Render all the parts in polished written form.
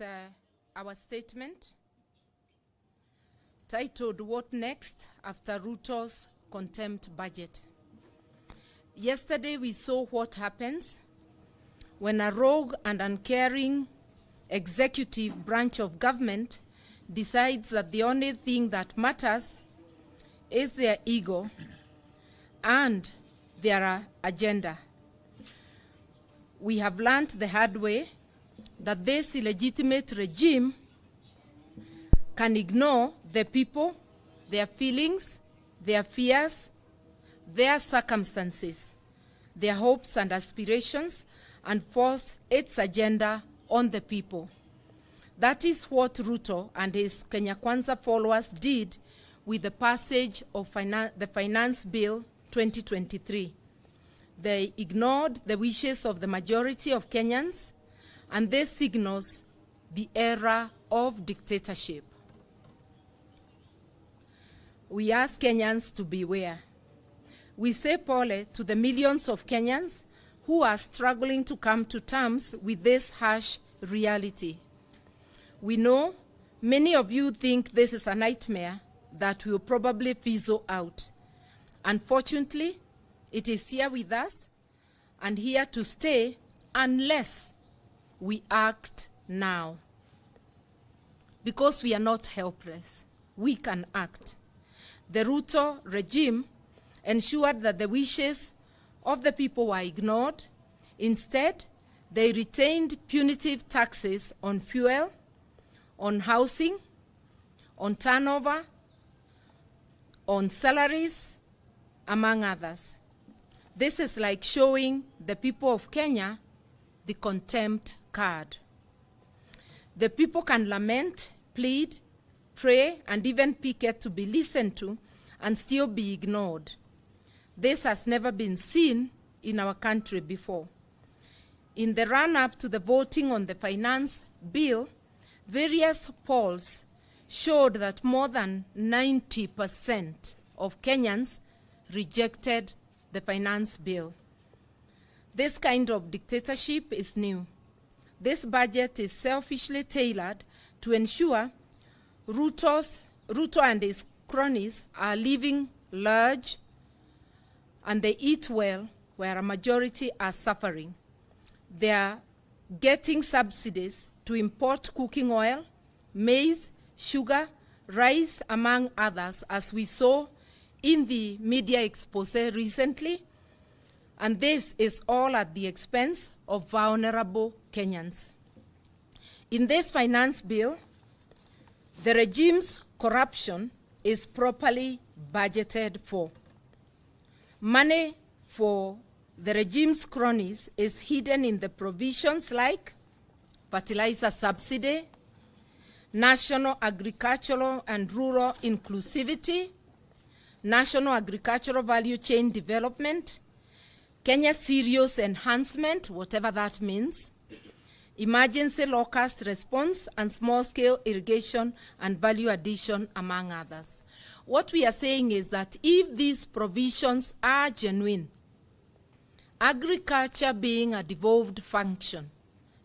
is our statement titled, "What Next After Ruto's Contempt Budget?" Yesterday we saw what happens when a rogue and uncaring executive branch of government decides that the only thing that matters is their ego and their agenda. We have learned the hard way that this illegitimate regime can ignore the people, their feelings, their fears, their circumstances, their hopes and aspirations, and force its agenda on the people. That is what Ruto and his Kenya Kwanza followers did with the passage of the Finance Bill 2023. They ignored the wishes of the majority of Kenyans, and this signals the era of dictatorship. We ask Kenyans to beware. We say pole to the millions of Kenyans who are struggling to come to terms with this harsh reality. We know many of you think this is a nightmare that will probably fizzle out. Unfortunately, it is here with us and here to stay unless we act now. Because we are not helpless, we can act. The Ruto regime ensured that the wishes of the people were ignored. Instead, they retained punitive taxes on fuel, on housing, on turnover, on salaries, among others. This is like showing the people of Kenya the contempt card. The people can lament, plead, pray, and even picket to be listened to and still be ignored. This has never been seen in our country before. In the run-up to the voting on the finance bill, various polls showed that more than 90% of Kenyans rejected the finance bill. This kind of dictatorship is new. This budget is selfishly tailored to ensure Ruto and his cronies are living large and they eat well, where a majority are suffering. They are getting subsidies to import cooking oil, maize, sugar, rice, among others, as we saw in the media expose recently. And this is all at the expense of vulnerable Kenyans. In this finance bill, the regime's corruption is properly budgeted for. Money for the regime's cronies is hidden in the provisions like fertilizer subsidy, national agricultural and rural inclusivity, national agricultural value chain development, Kenya serious enhancement, whatever that means, emergency locust response, and small-scale irrigation and value addition, among others. What we are saying is that if these provisions are genuine, agriculture being a devolved function,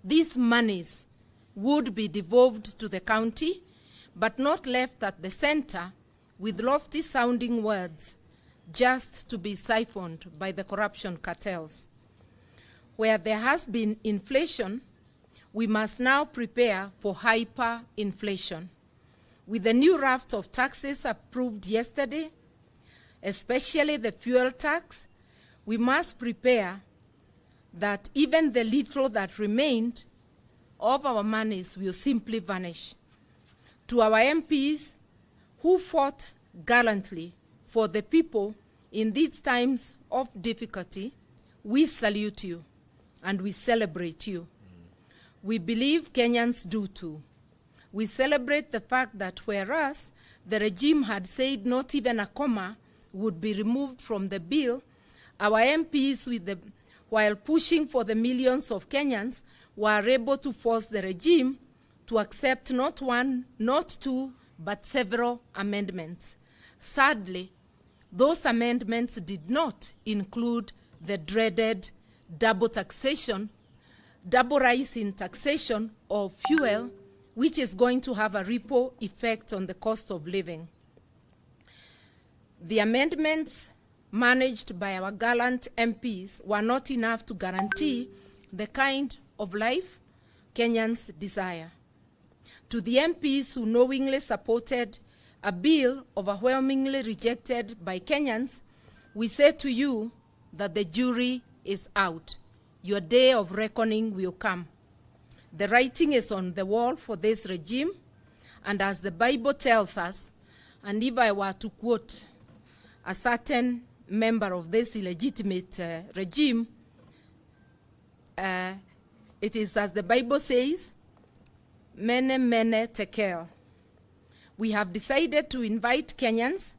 these monies would be devolved to the county, but not left at the center with lofty-sounding words just to be siphoned by the corruption cartels. Where there has been inflation, we must now prepare for hyperinflation. With the new raft of taxes approved yesterday, especially the fuel tax, we must prepare that even the little that remained of our monies will simply vanish. To our MPs who fought gallantly for the people in these times of difficulty, we salute you and we celebrate you. We believe Kenyans do too. We celebrate the fact that whereas the regime had said not even a comma would be removed from the bill, our MPs, while pushing for the millions of Kenyans, were able to force the regime to accept not one, not two, but several amendments. Sadly, those amendments did not include the dreaded double rise in taxation of fuel which is going to have a ripple effect on the cost of living. The amendments managed by our gallant MPs were not enough to guarantee the kind of life Kenyans desire. To the MPs who knowingly supported a bill overwhelmingly rejected by Kenyans, we say to you that the jury is out. Your day of reckoning will come. The writing is on the wall for this regime, and as the Bible tells us, and if I were to quote a certain member of this illegitimate regime, it is as the Bible says, mene mene tekel. We have decided to invite Kenyans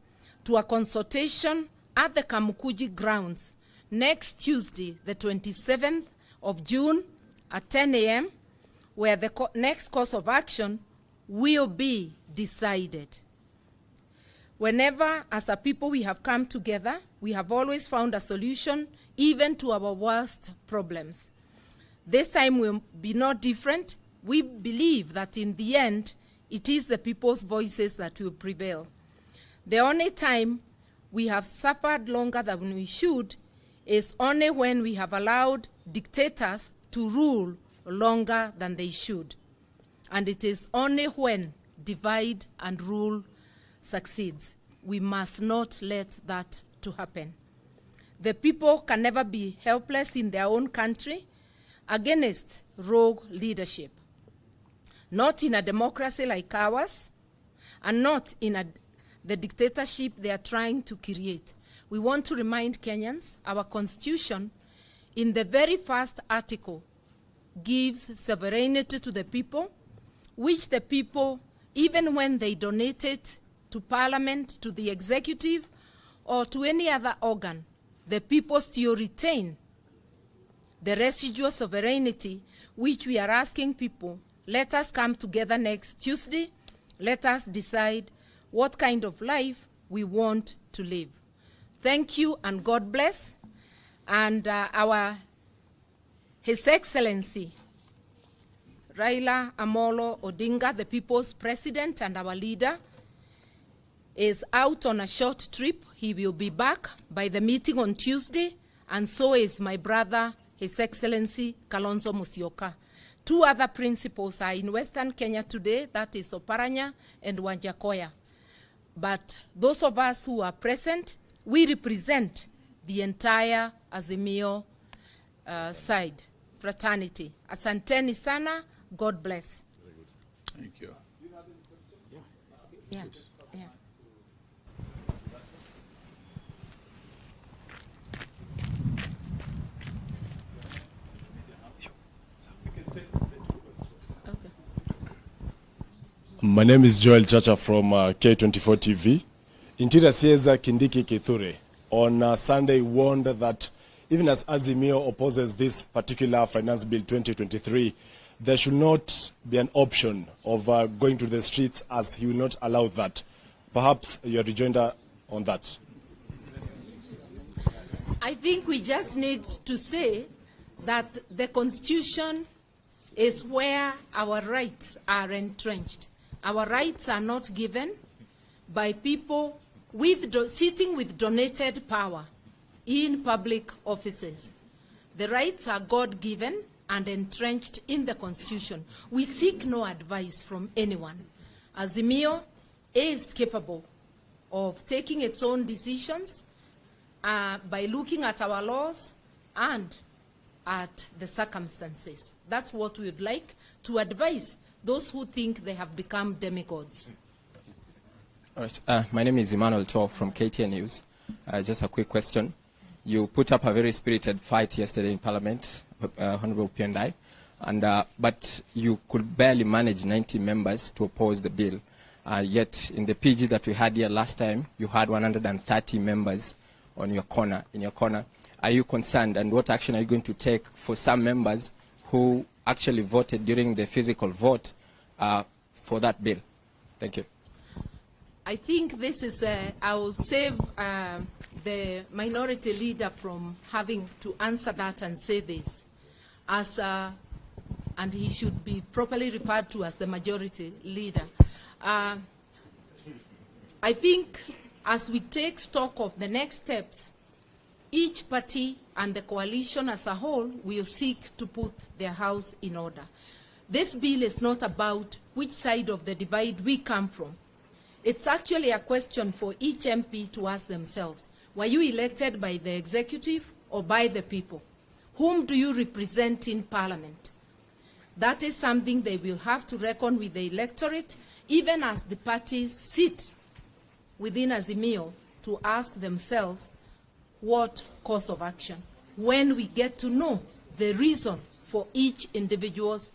to a consultation at the Kamukunji Grounds next Tuesday, the 27th of June at 10 a.m., where the next course of action will be decided. Whenever, as a people, we have come together, we have always found a solution, even to our worst problems. This time will be no different. We believe that in the end, it is the people's voices that will prevail. The only time we have suffered longer than we should is only when we have allowed dictators to rule longer than they should. And it is only when divide and rule succeeds. We must not let that to happen. The people can never be helpless in their own country against rogue leadership. Not in a democracy like ours, and not in the dictatorship they are trying to create. We want to remind Kenyans, our constitution, in the very first article, gives sovereignty to the people, which the people, even when they donate it to parliament, to the executive, or to any other organ, the people still retain the residual sovereignty, which we are asking people, let us come together next Tuesday, let us decide what kind of life we want to live. Thank you and God bless. And His Excellency, Railaodinga, the people's president and our leader, is out on a short trip. He will be back by the meeting on Tuesday, and so is my brother, His Excellency Kalonzo Musyoka. Two other principals are in Western Kenya today, that is Oparanya and Wanjakoya. But those of us who are present, we represent the entire Azimio side, fraternity. Asanteni sana, God bless. Very good. Thank you. Yeah. Yeah. My name is Joel Chacha from K24 TV. Interior Sieza Kindiki Kithure on Sunday warned that even as Azimio opposes this particular Finance Bill 2023, there should not be an option of going to the streets, as he will not allow that. Perhaps your rejoinder on that. I think we just need to say that the Constitution is where our rights are entrenched. Our rights are not given by people sitting with donated power in public offices. The rights are God-given and entrenched in the Constitution. We seek no advice from anyone. Azimio is capable of taking its own decisions by looking at our laws and at the circumstances. That's what we would like to advise those who think they have become demigods. All right. My name is Emmanuel Tor from KTN News. Just a quick question. You put up a very spirited fight yesterday in Parliament, Honorable Piendai, but you could barely manage 90 members to oppose the bill. Yet in the PG that we had here last time, you had 130 members in your corner. Are you concerned, and what action are you going to take for some members who actually voted during the physical vote for that bill? Thank you. I think this is, I will save the minority leader from having to answer that and say this. As and he should be properly referred to as the majority leader. I think as we take stock of the next steps, each party and the coalition as a whole will seek to put their house in order. This bill is not about which side of the divide we come from. It's actually a question for each MP to ask themselves, were you elected by the executive or by the people? Whom do you represent in Parliament? That is something they will have to reckon with the electorate, even as the parties sit within Azimio to ask themselves what course of action, when we get to know the reason for each individual's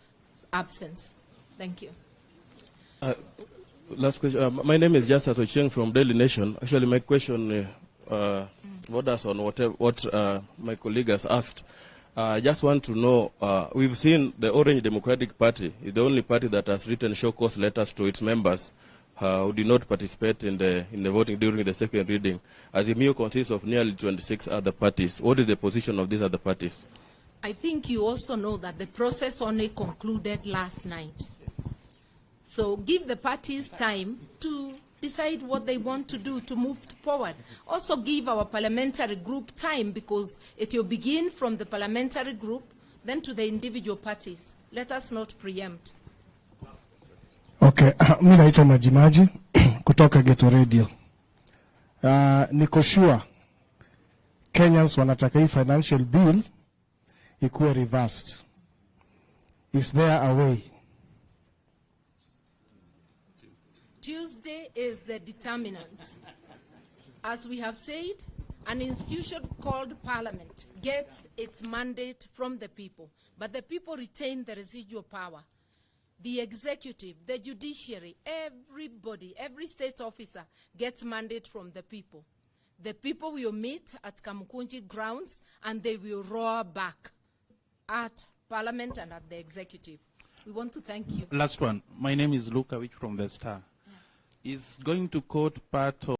absence. Thank you. Last question. My name is Justice Ocheng from Daily Nation. Actually, my question borders on what my colleague has asked. I just want to know, we've seen the Orange Democratic Party is the only party that has written show cause letters to its members who did not participate in the voting during the second reading. Azimio consists of nearly 26 other parties. What is the position of these other parties? I think you also know that the process only concluded last night. So give the parties time to decide what they want to do to move forward. Also give our parliamentary group time, because it will begin from the parliamentary group, then to the individual parties. Let us not preempt. Okay, mimi naitwa Majimaji kutoka Geto Radio. Niko sure Kenyans wanataka hii financial bill ikuwe reversed. Is there a way? Tuesday is the determinant. As we have said, an institution called Parliament gets its mandate from the people, but the people retain the residual power. The executive, the judiciary, everybody, every state officer gets mandate from the people. The people will meet at Kamukunji Grounds and they will roar back at Parliament and at the executive. We want to thank you. Last one. My name is Luka, from The Star. Is going to quote part of